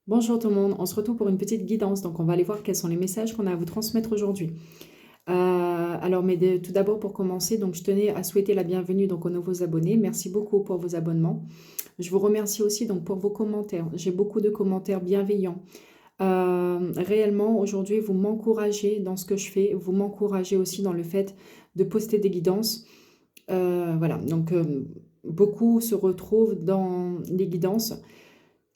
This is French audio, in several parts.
Bonjour tout le monde, on se retrouve pour une petite guidance, donc on va aller voir quels sont les messages qu'on a à vous transmettre aujourd'hui. Tout d'abord pour commencer, donc je tenais à souhaiter la bienvenue donc aux nouveaux abonnés. Merci beaucoup pour vos abonnements. Je vous remercie aussi donc pour vos commentaires. J'ai beaucoup de commentaires bienveillants. Réellement aujourd'hui vous m'encouragez dans ce que je fais, vous m'encouragez aussi dans le fait de poster des guidances. Voilà, donc beaucoup se retrouvent dans les guidances.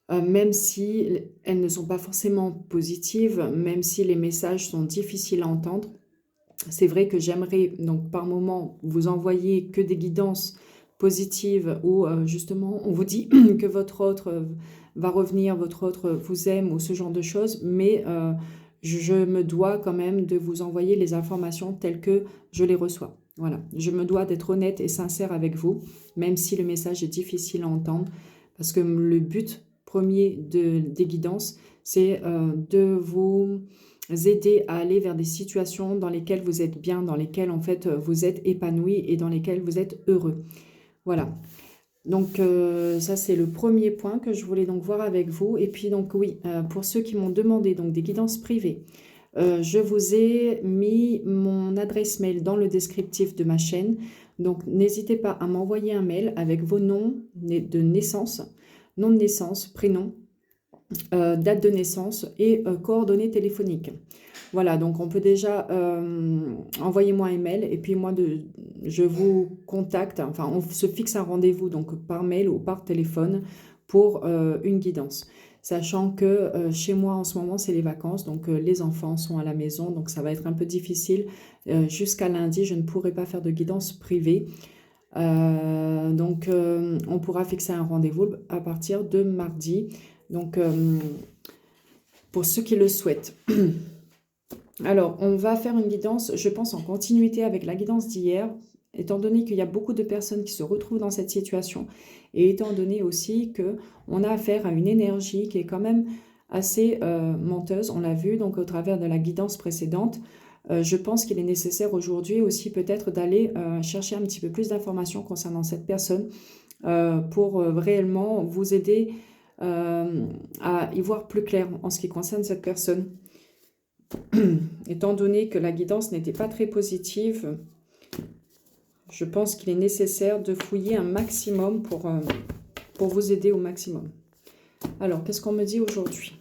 Même si elles ne sont pas forcément positives, même si les messages sont difficiles à entendre, c'est vrai que j'aimerais donc par moment vous envoyer que des guidances positives où justement on vous dit que votre autre va revenir, votre autre vous aime ou ce genre de choses, mais je me dois quand même de vous envoyer les informations telles que je les reçois. Voilà, je me dois d'être honnête et sincère avec vous, même si le message est difficile à entendre, parce que le but premier des guidances, c'est de vous aider à aller vers des situations dans lesquelles vous êtes bien, dans lesquelles en fait vous êtes épanoui et dans lesquelles vous êtes heureux. Voilà. Donc ça c'est le premier point que je voulais donc voir avec vous. Et puis donc oui, pour ceux qui m'ont demandé donc des guidances privées, je vous ai mis mon adresse mail dans le descriptif de ma chaîne. Donc n'hésitez pas à m'envoyer un mail avec vos noms de naissance, nom de naissance, prénom, date de naissance et coordonnées téléphoniques. Voilà, donc on peut déjà envoyer-moi un mail et puis je vous contacte, enfin on se fixe un rendez-vous donc par mail ou par téléphone pour une guidance. Sachant que chez moi en ce moment c'est les vacances, donc les enfants sont à la maison, donc ça va être un peu difficile. Jusqu'à lundi, je ne pourrai pas faire de guidance privée. On pourra fixer un rendez-vous à partir de mardi. Donc, pour ceux qui le souhaitent. Alors, on va faire une guidance, je pense, en continuité avec la guidance d'hier, étant donné qu'il y a beaucoup de personnes qui se retrouvent dans cette situation, et étant donné aussi qu'on a affaire à une énergie qui est quand même assez menteuse, on l'a vu donc au travers de la guidance précédente. Je pense qu'il est nécessaire aujourd'hui aussi peut-être d'aller chercher un petit peu plus d'informations concernant cette personne pour réellement vous aider à y voir plus clair en ce qui concerne cette personne. Étant donné que la guidance n'était pas très positive, je pense qu'il est nécessaire de fouiller un maximum pour vous aider au maximum. Alors, qu'est-ce qu'on me dit aujourd'hui?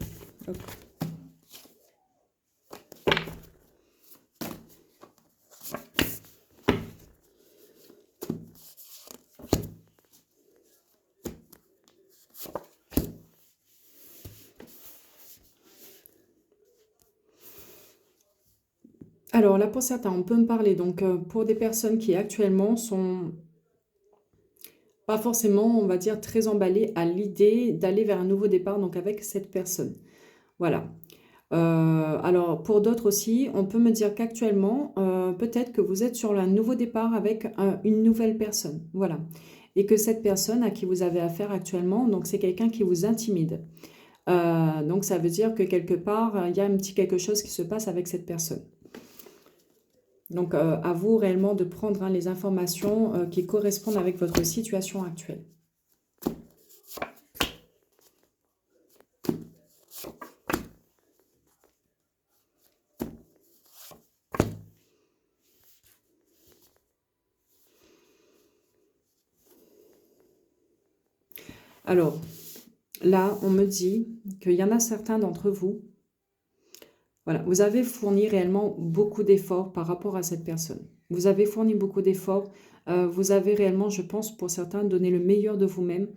Alors là, pour certains, on peut me parler donc pour des personnes qui actuellement sont pas forcément, on va dire, très emballées à l'idée d'aller vers un nouveau départ donc avec cette personne. Voilà. Alors pour d'autres aussi, on peut me dire qu'actuellement, peut-être que vous êtes sur un nouveau départ avec une nouvelle personne. Voilà. Et que cette personne à qui vous avez affaire actuellement, donc c'est quelqu'un qui vous intimide. Donc ça veut dire que quelque part, il y a un petit quelque chose qui se passe avec cette personne. Donc, à vous réellement de prendre les informations qui correspondent avec votre situation actuelle. Alors, là, on me dit qu'il y en a certains d'entre vous, voilà, vous avez fourni réellement beaucoup d'efforts par rapport à cette personne. Vous avez fourni beaucoup d'efforts, vous avez réellement, je pense, pour certains, donné le meilleur de vous-même.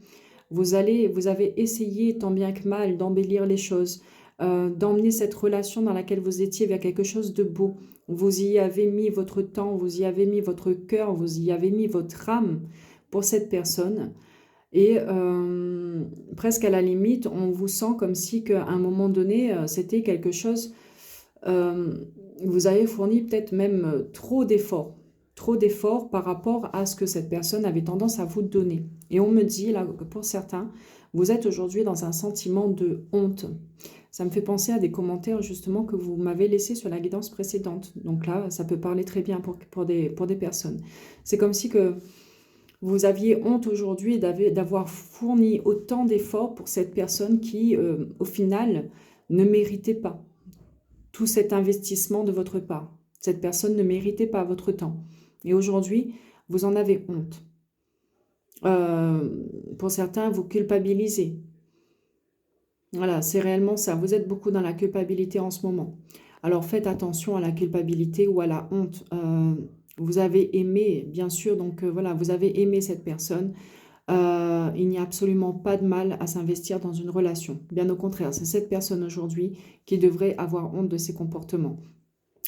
Vous avez essayé tant bien que mal d'embellir les choses, d'emmener cette relation dans laquelle vous étiez vers quelque chose de beau. Vous y avez mis votre temps, vous y avez mis votre cœur, vous y avez mis votre âme pour cette personne. Et presque à la limite, on vous sent comme si qu'à un moment donné, c'était quelque chose, euh, vous avez fourni peut-être même trop d'efforts par rapport à ce que cette personne avait tendance à vous donner. Et on me dit, là, que pour certains, vous êtes aujourd'hui dans un sentiment de honte. Ça me fait penser à des commentaires justement que vous m'avez laissés sur la guidance précédente. Donc là, ça peut parler très bien pour des personnes. C'est comme si que Vous aviez honte aujourd'hui d'avoir fourni autant d'efforts pour cette personne qui, au final, ne méritait pas tout cet investissement de votre part. Cette personne ne méritait pas votre temps. Et aujourd'hui, vous en avez honte. Pour certains, vous culpabilisez. Voilà, c'est réellement ça. Vous êtes beaucoup dans la culpabilité en ce moment. Alors faites attention à la culpabilité ou à la honte. Vous avez aimé, bien sûr, donc voilà, vous avez aimé cette personne. Il n'y a absolument pas de mal à s'investir dans une relation. Bien au contraire, c'est cette personne aujourd'hui qui devrait avoir honte de ses comportements.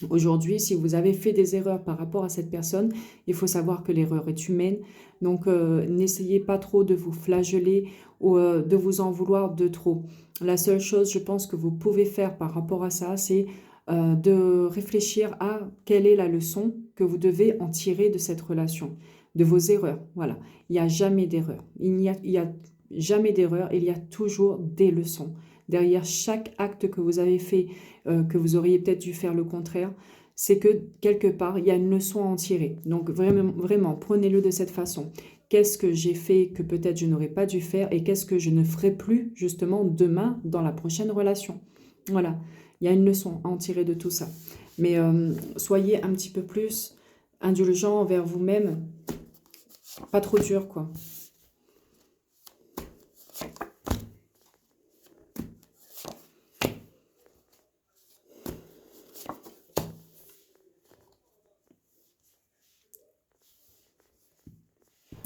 Aujourd'hui, si vous avez fait des erreurs par rapport à cette personne, il faut savoir que l'erreur est humaine. Donc, n'essayez pas trop de vous flageller ou de vous en vouloir de trop. La seule chose, je pense, que vous pouvez faire par rapport à ça, c'est de réfléchir à quelle est la leçon que vous devez en tirer de cette relation, de vos erreurs. Voilà, il n'y a jamais d'erreur. Il y a jamais d'erreur, il y a toujours des leçons. Derrière chaque acte que vous avez fait, que vous auriez peut-être dû faire le contraire, c'est que quelque part, il y a une leçon à en tirer. Donc vraiment, vraiment prenez-le de cette façon. Qu'est-ce que j'ai fait que peut-être je n'aurais pas dû faire et qu'est-ce que je ne ferai plus justement demain dans la prochaine relation. Voilà, il y a une leçon à en tirer de tout ça. Mais soyez un petit peu plus indulgent envers vous-même, pas trop dur quoi.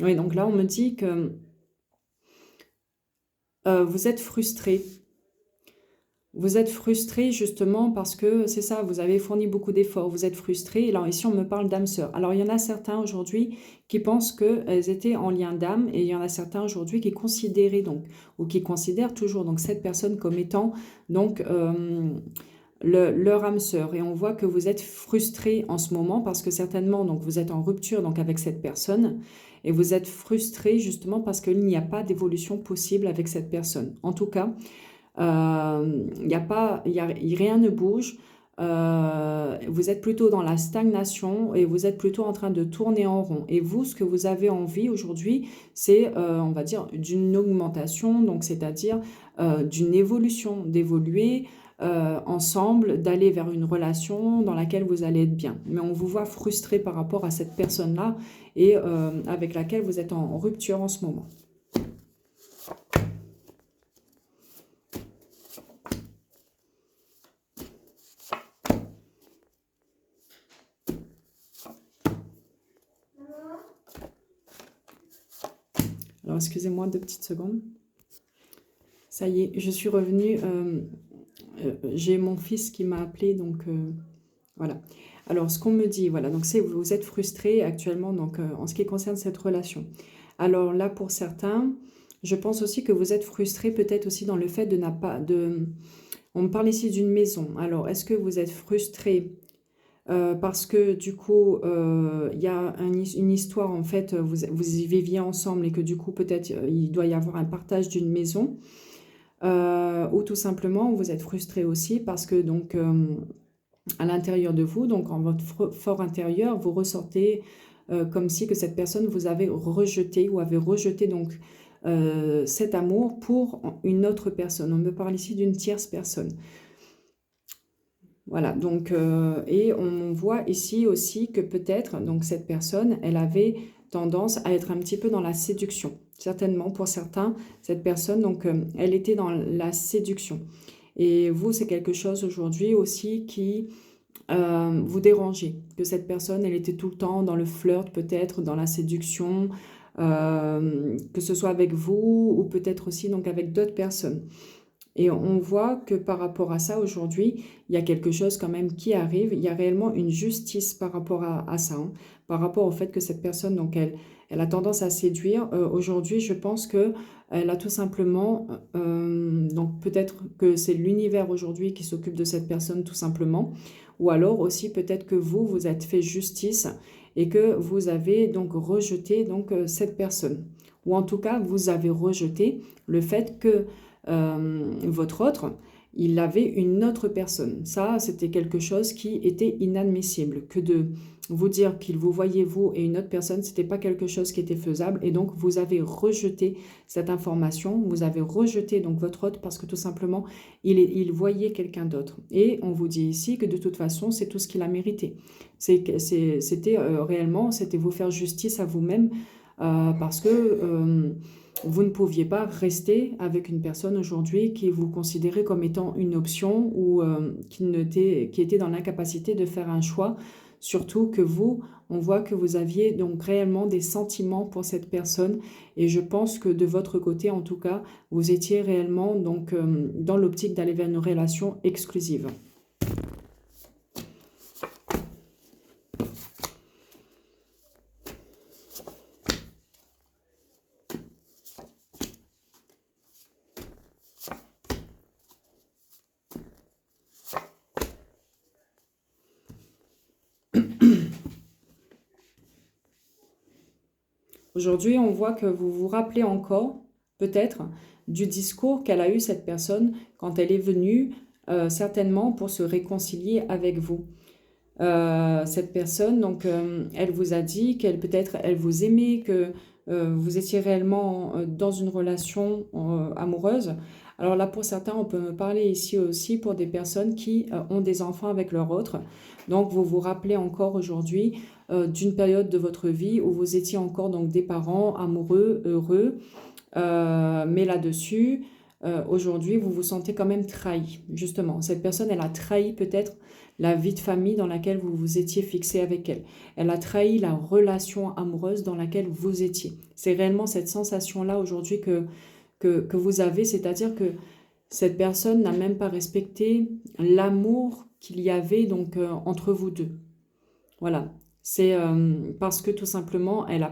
Oui, donc là, on me dit que vous êtes frustré. Vous êtes frustré justement parce que, c'est ça, vous avez fourni beaucoup d'efforts, vous êtes frustré. Alors ici, on me parle d'âme sœur. Alors, il y en a certains aujourd'hui qui pensent qu'elles étaient en lien d'âme et il y en a certains aujourd'hui qui considéraient donc, ou qui considèrent toujours donc cette personne comme étant donc leur âme sœur. Et on voit que vous êtes frustré en ce moment parce que certainement donc vous êtes en rupture donc avec cette personne et vous êtes frustré justement parce qu'il n'y a pas d'évolution possible avec cette personne. En tout cas, rien ne bouge. Vous êtes plutôt dans la stagnation et vous êtes plutôt en train de tourner en rond. Et vous, ce que vous avez envie aujourd'hui, c'est, on va dire, d'une augmentation, donc c'est-à-dire d'une évolution, d'évoluer ensemble, d'aller vers une relation dans laquelle vous allez être bien. Mais on vous voit frustré par rapport à cette personne-là et avec laquelle vous êtes en rupture en ce moment. Alors, excusez-moi 2 petites secondes. Ça y est, je suis revenue. J'ai mon fils qui m'a appelé, donc voilà. Alors, ce qu'on me dit, voilà, donc c'est vous êtes frustré actuellement donc, en ce qui concerne cette relation. Alors là, pour certains, je pense aussi que vous êtes frustré peut-être aussi dans le fait de n'a pas de... On me parle ici d'une maison. Alors, est-ce que vous êtes frustré parce que du coup, il y a une histoire, en fait, vous y viviez ensemble et que du coup, peut-être, il doit y avoir un partage d'une maison. Ou tout simplement, vous êtes frustré aussi parce que donc, à l'intérieur de vous, donc en votre fort intérieur, vous ressentez comme si que cette personne vous avait rejeté ou avait rejeté donc cet amour pour une autre personne. On me parle ici d'une tierce personne. Voilà, donc, et on voit ici aussi que peut-être, donc cette personne, elle avait tendance à être un petit peu dans la séduction. Certainement, pour certains, cette personne, donc, elle était dans la séduction. Et vous, c'est quelque chose aujourd'hui aussi qui vous dérangeait. Que cette personne, elle était tout le temps dans le flirt, peut-être, dans la séduction, que ce soit avec vous ou peut-être aussi donc avec d'autres personnes. Et on voit que par rapport à ça, aujourd'hui, il y a quelque chose quand même qui arrive. Il y a réellement une justice par rapport à ça, hein. Par rapport au fait que cette personne, donc elle a tendance à séduire. Aujourd'hui, je pense que elle a tout simplement, donc peut-être que c'est l'univers aujourd'hui qui s'occupe de cette personne tout simplement. Ou alors aussi peut-être que vous, vous êtes fait justice et que vous avez donc rejeté donc cette personne. Ou en tout cas, vous avez rejeté le fait que votre autre, il avait une autre personne. Ça, c'était quelque chose qui était inadmissible. Que de vous dire qu'il vous voyait vous et une autre personne, c'était pas quelque chose qui était faisable. Et donc, vous avez rejeté cette information. Vous avez rejeté donc votre autre parce que tout simplement, il voyait quelqu'un d'autre. Et on vous dit ici que de toute façon, c'est tout ce qu'il a mérité. C'était réellement, c'était vous faire justice à vous-même parce que vous ne pouviez pas rester avec une personne aujourd'hui qui vous considérait comme étant une option ou qui était dans l'incapacité de faire un choix. Surtout que vous, on voit que vous aviez donc réellement des sentiments pour cette personne et je pense que de votre côté, en tout cas, vous étiez réellement donc dans l'optique d'aller vers une relation exclusive. Aujourd'hui, on voit que vous vous rappelez encore, peut-être, du discours qu'elle a eu cette personne quand elle est venue, certainement pour se réconcilier avec vous. Cette personne, donc, elle vous a dit qu'elle peut-être, elle vous aimait, que vous étiez réellement dans une relation amoureuse. Alors là, pour certains, on peut me parler ici aussi pour des personnes qui ont des enfants avec leur autre. Donc, vous vous rappelez encore aujourd'hui d'une période de votre vie où vous étiez encore donc des parents amoureux, heureux, mais là-dessus, aujourd'hui, vous vous sentez quand même trahi, justement. Cette personne, elle a trahi peut-être la vie de famille dans laquelle vous vous étiez fixé avec elle. Elle a trahi la relation amoureuse dans laquelle vous étiez. C'est réellement cette sensation-là aujourd'hui que vous avez, c'est-à-dire que cette personne n'a même pas respecté l'amour qu'il y avait donc entre vous deux. Voilà. C'est parce que tout simplement, elle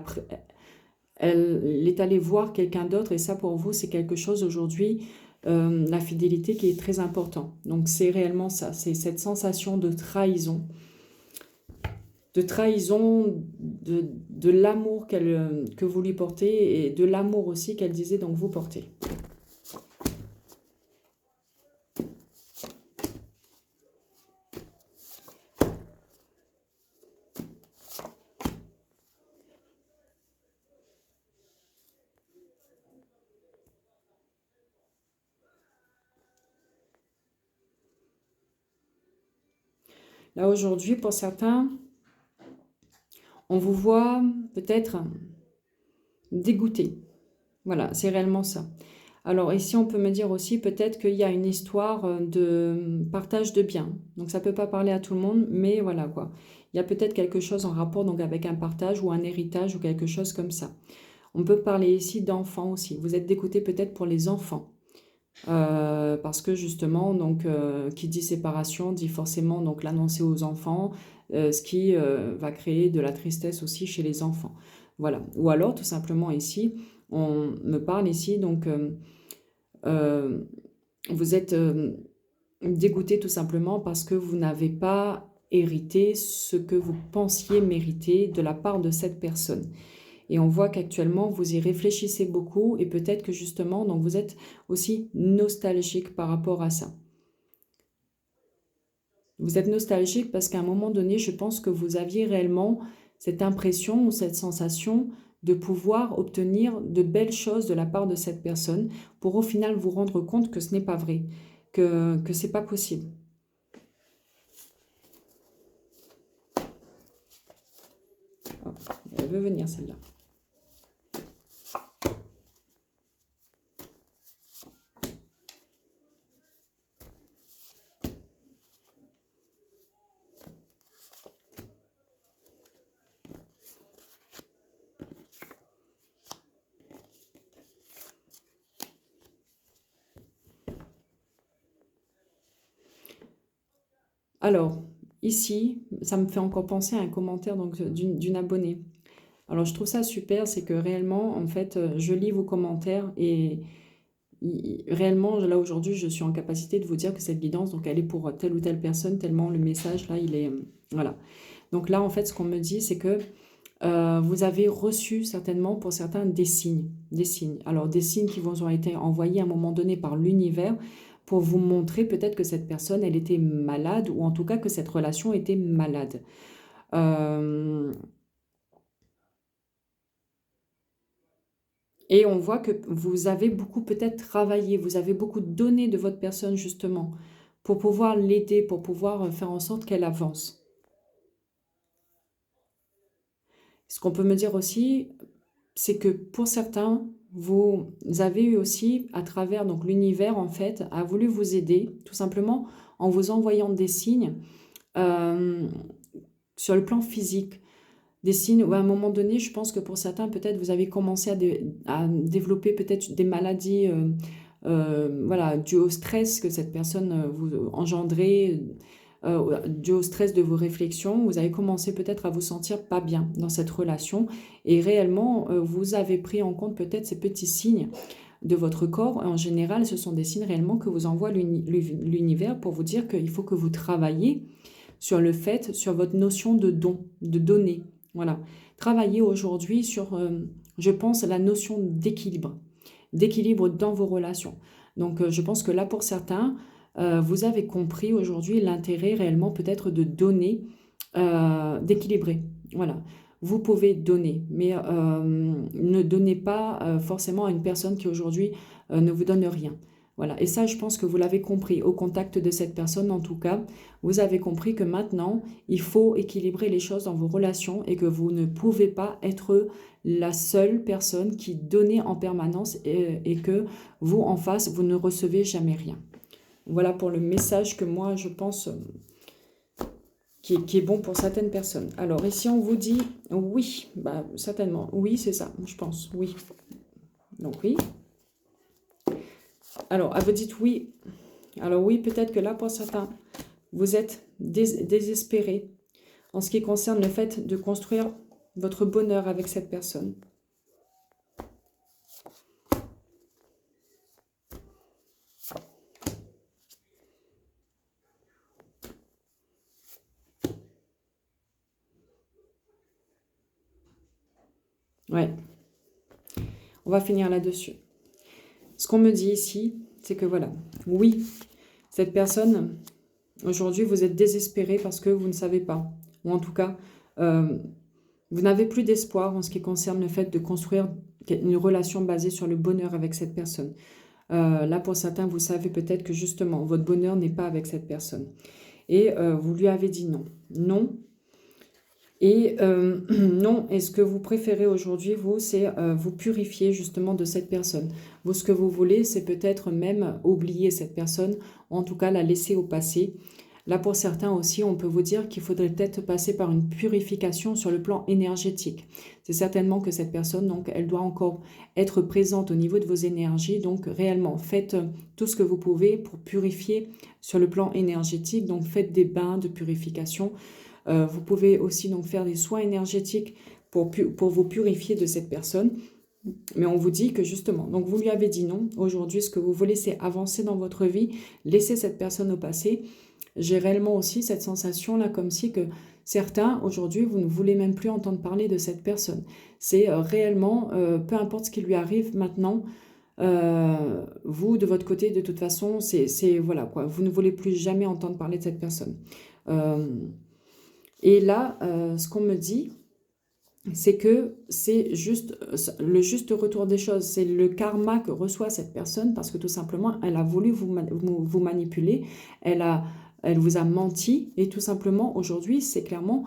est allée voir quelqu'un d'autre et ça pour vous, c'est quelque chose aujourd'hui, la fidélité qui est très important. Donc c'est réellement ça, c'est cette sensation de trahison de l'amour que vous lui portez et de l'amour aussi qu'elle disait donc vous portez. Là aujourd'hui, pour certains, on vous voit peut-être dégoûté. Voilà, c'est réellement ça. Alors ici, on peut me dire aussi peut-être qu'il y a une histoire de partage de biens. Donc ça ne peut pas parler à tout le monde, mais voilà quoi. Il y a peut-être quelque chose en rapport donc avec un partage ou un héritage ou quelque chose comme ça. On peut parler ici d'enfants aussi. Vous êtes dégoûté peut-être pour les enfants. Parce que justement, donc, qui dit séparation dit forcément donc l'annoncer aux enfants, ce qui va créer de la tristesse aussi chez les enfants. Voilà. Ou alors, tout simplement ici, on me parle ici, donc, vous êtes dégoûté tout simplement parce que vous n'avez pas hérité ce que vous pensiez mériter de la part de cette personne. Et on voit qu'actuellement, vous y réfléchissez beaucoup et peut-être que justement, donc vous êtes aussi nostalgique par rapport à ça. Vous êtes nostalgique parce qu'à un moment donné, je pense que vous aviez réellement cette impression ou cette sensation de pouvoir obtenir de belles choses de la part de cette personne pour au final vous rendre compte que ce n'est pas vrai, que ce n'est pas possible. Oh, elle veut venir celle-là. Alors, ici, ça me fait encore penser à un commentaire donc d'une abonnée. Alors, je trouve ça super, c'est que réellement, en fait, je lis vos commentaires et réellement, là aujourd'hui, je suis en capacité de vous dire que cette guidance, donc elle est pour telle ou telle personne, tellement le message, là, il est... voilà. Donc là, en fait, ce qu'on me dit, c'est que vous avez reçu certainement pour certains des signes, des signes. Alors des signes qui vous ont été envoyés à un moment donné par l'univers pour vous montrer peut-être que cette personne, elle était malade ou en tout cas que cette relation était malade. Euh, et on voit que vous avez beaucoup peut-être travaillé, vous avez beaucoup donné de votre personne justement pour pouvoir l'aider, pour pouvoir faire en sorte qu'elle avance. Ce qu'on peut me dire aussi, c'est que pour certains, vous avez eu aussi, à travers donc l'univers en fait, a voulu vous aider, tout simplement en vous envoyant des signes euh, sur le plan physique. Des signes où à un moment donné, je pense que pour certains, peut-être vous avez commencé à développer peut-être des maladies voilà, dues au stress que cette personne vous engendrait, dû au stress de vos réflexions, vous avez commencé peut-être à vous sentir pas bien dans cette relation et réellement vous avez pris en compte peut-être ces petits signes de votre corps. En général, ce sont des signes réellement que vous envoie l'univers pour vous dire qu'il faut que vous travaillez sur le fait, sur votre notion de don, de donner. Voilà. Travaillez aujourd'hui sur, je pense, la notion d'équilibre dans vos relations. Donc, je pense que là, pour certains, vous avez compris aujourd'hui l'intérêt réellement peut-être de donner, d'équilibrer. Voilà. Vous pouvez donner, mais ne donnez pas forcément à une personne qui aujourd'hui ne vous donne rien. Voilà. Et ça, je pense que vous l'avez compris au contact de cette personne, en tout cas. Vous avez compris que maintenant, il faut équilibrer les choses dans vos relations et que vous ne pouvez pas être la seule personne qui donnait en permanence et que vous, en face, vous ne recevez jamais rien. Voilà pour le message que moi, je pense qui est bon pour certaines personnes. Alors ici, on vous dit oui, bah, certainement. Oui, c'est ça, je pense, oui. Donc oui. Alors, vous dites oui. Alors oui, peut-être que là, pour certains, vous êtes désespéré en ce qui concerne le fait de construire votre bonheur avec cette personne. Ouais, on va finir là-dessus. Ce qu'on me dit ici, c'est que voilà, oui, cette personne, aujourd'hui, vous êtes désespéré parce que vous ne savez pas. Ou en tout cas, vous n'avez plus d'espoir en ce qui concerne le fait de construire une relation basée sur le bonheur avec cette personne. Là, pour certains, vous savez peut-être que justement, votre bonheur n'est pas avec cette personne. Et vous lui avez dit non. Non. Et non, et ce que vous préférez aujourd'hui, vous, c'est vous purifier justement de cette personne. Vous, ce que vous voulez, c'est peut-être même oublier cette personne, ou en tout cas la laisser au passé. Là, pour certains aussi, on peut vous dire qu'il faudrait peut-être passer par une purification sur le plan énergétique. C'est certainement que cette personne, donc, elle doit encore être présente au niveau de vos énergies. Donc, réellement, faites tout ce que vous pouvez pour purifier sur le plan énergétique. Donc, faites des bains de purification. Vous pouvez aussi donc faire des soins énergétiques pour vous purifier de cette personne. Mais on vous dit que justement, donc vous lui avez dit non. Aujourd'hui, ce que vous voulez, c'est avancer dans votre vie, laisser cette personne au passé. J'ai réellement aussi cette sensation-là, comme si que certains, aujourd'hui, vous ne voulez même plus entendre parler de cette personne. C'est réellement, peu importe ce qui lui arrive maintenant, vous, de votre côté, de toute façon, c'est voilà quoi, vous ne voulez plus jamais entendre parler de cette personne. Et là, ce qu'on me dit, c'est que c'est juste le juste retour des choses. C'est le karma que reçoit cette personne parce que tout simplement, elle a voulu vous manipuler, elle vous a menti et tout simplement, aujourd'hui, c'est clairement,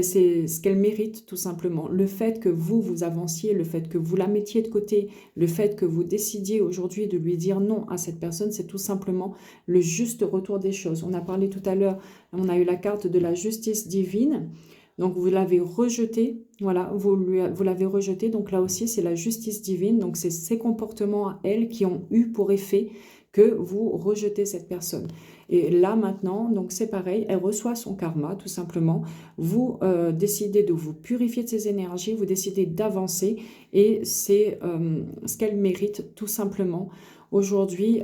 c'est ce qu'elle mérite tout simplement. Le fait que vous avanciez, le fait que vous la mettiez de côté, le fait que vous décidiez aujourd'hui de lui dire non à cette personne, c'est tout simplement le juste retour des choses. On a parlé tout à l'heure, on a eu la carte de la justice divine. Donc, vous l'avez rejeté, voilà, vous l'avez rejeté. Donc, là aussi, c'est la justice divine. Donc, c'est ces comportements à elle qui ont eu pour effet que vous rejetez cette personne. Et là, maintenant, donc c'est pareil, elle reçoit son karma, tout simplement. Vous décidez de vous purifier de ces énergies, vous décidez d'avancer et c'est ce qu'elle mérite, tout simplement. Aujourd'hui,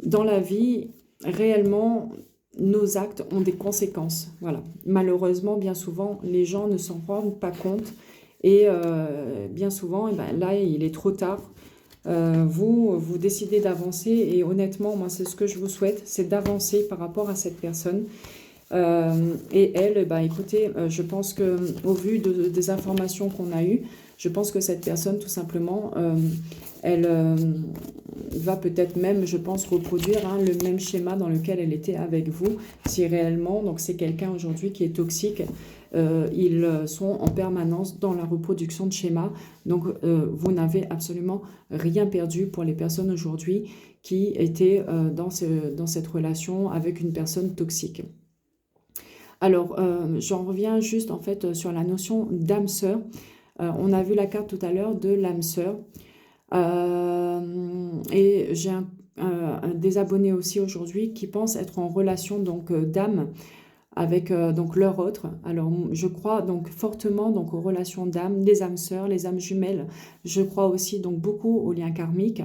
dans la vie, réellement, nos actes ont des conséquences. Voilà. Malheureusement, bien souvent, les gens ne s'en rendent pas compte. Et bien souvent, eh ben, là, il est trop tard. Vous décidez d'avancer. Et honnêtement, moi, c'est ce que je vous souhaite, c'est d'avancer par rapport à cette personne. Et elle, bah, écoutez, je pense que au vu des informations qu'on a eues, je pense que cette personne, tout simplement, elle va peut-être même, je pense, reproduire hein, le même schéma dans lequel elle était avec vous, si réellement, donc c'est quelqu'un aujourd'hui qui est toxique, ils sont en permanence dans la reproduction de schémas, donc vous n'avez absolument rien perdu pour les personnes aujourd'hui qui étaient dans cette relation avec une personne toxique. Alors, j'en reviens juste en fait sur la notion d'âme sœur. On a vu la carte tout à l'heure de l'âme sœur. Et j'ai des abonnés aussi aujourd'hui qui pensent être en relation donc d'âme avec donc leur autre. Alors, je crois donc fortement donc aux relations d'âme, des âmes sœurs, les âmes jumelles. Je crois aussi donc beaucoup aux liens karmiques.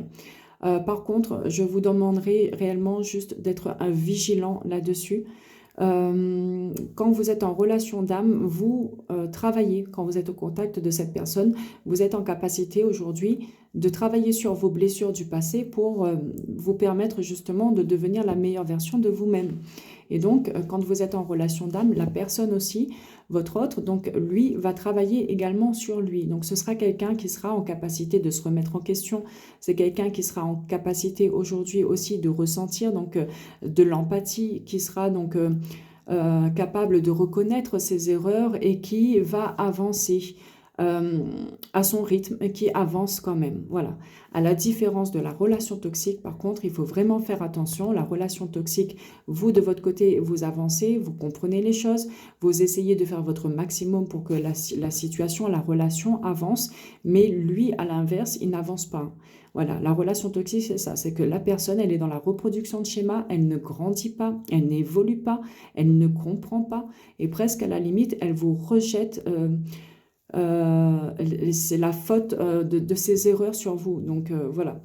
Par contre, je vous demanderai réellement juste d'être vigilant là-dessus. Quand vous êtes en relation d'âme, vous travaillez, quand vous êtes au contact de cette personne, vous êtes en capacité aujourd'hui de travailler sur vos blessures du passé pour vous permettre justement de devenir la meilleure version de vous-même. Et donc, quand vous êtes en relation d'âme, la personne aussi, votre autre, donc lui, va travailler également sur lui. Donc, ce sera quelqu'un qui sera en capacité de se remettre en question. C'est quelqu'un qui sera en capacité aujourd'hui aussi de ressentir donc de l'empathie, qui sera donc capable de reconnaître ses erreurs et qui va avancer à son rythme, qui avance quand même. Voilà. À la différence de la relation toxique, par contre, il faut vraiment faire attention. La relation toxique, vous de votre côté, vous avancez, vous comprenez les choses, vous essayez de faire votre maximum pour que la situation, la relation avance, mais lui, à l'inverse, il n'avance pas. Voilà, la relation toxique, c'est ça, c'est que la personne, elle est dans la reproduction de schémas, elle ne grandit pas, elle n'évolue pas, elle ne comprend pas, et presque à la limite, elle vous rejette. C'est la faute de ses erreurs sur vous. Donc voilà,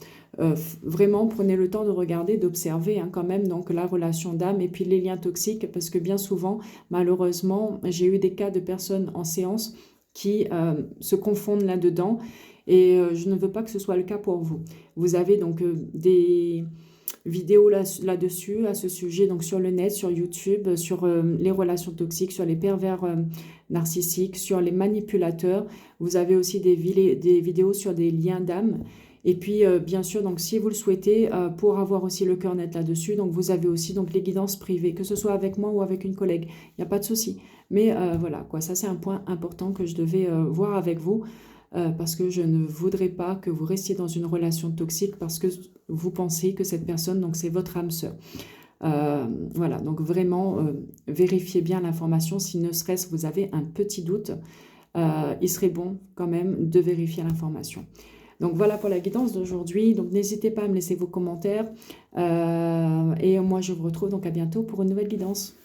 vraiment prenez le temps de regarder, d'observer hein, quand même donc la relation d'âme et puis les liens toxiques parce que bien souvent, malheureusement, j'ai eu des cas de personnes en séance qui se confondent là-dedans et je ne veux pas que ce soit le cas pour vous. Vous avez donc des vidéos là-dessus, à ce sujet, donc sur le net, sur YouTube, sur les relations toxiques, sur les pervers narcissiques, sur les manipulateurs. Vous avez aussi des vidéos sur des liens d'âme. Et puis, bien sûr, donc, si vous le souhaitez, pour avoir aussi le cœur net là-dessus, donc vous avez aussi donc, les guidances privées, que ce soit avec moi ou avec une collègue. Il n'y a pas de souci. Mais voilà, quoi, ça c'est un point important que je devais voir avec vous. Parce que je ne voudrais pas que vous restiez dans une relation toxique parce que vous pensez que cette personne, donc c'est votre âme sœur. Voilà, donc vraiment, vérifiez bien l'information. Si ne serait-ce vous avez un petit doute, il serait bon quand même de vérifier l'information. Donc voilà pour la guidance d'aujourd'hui. Donc n'hésitez pas à me laisser vos commentaires. Et moi, je vous retrouve donc à bientôt pour une nouvelle guidance.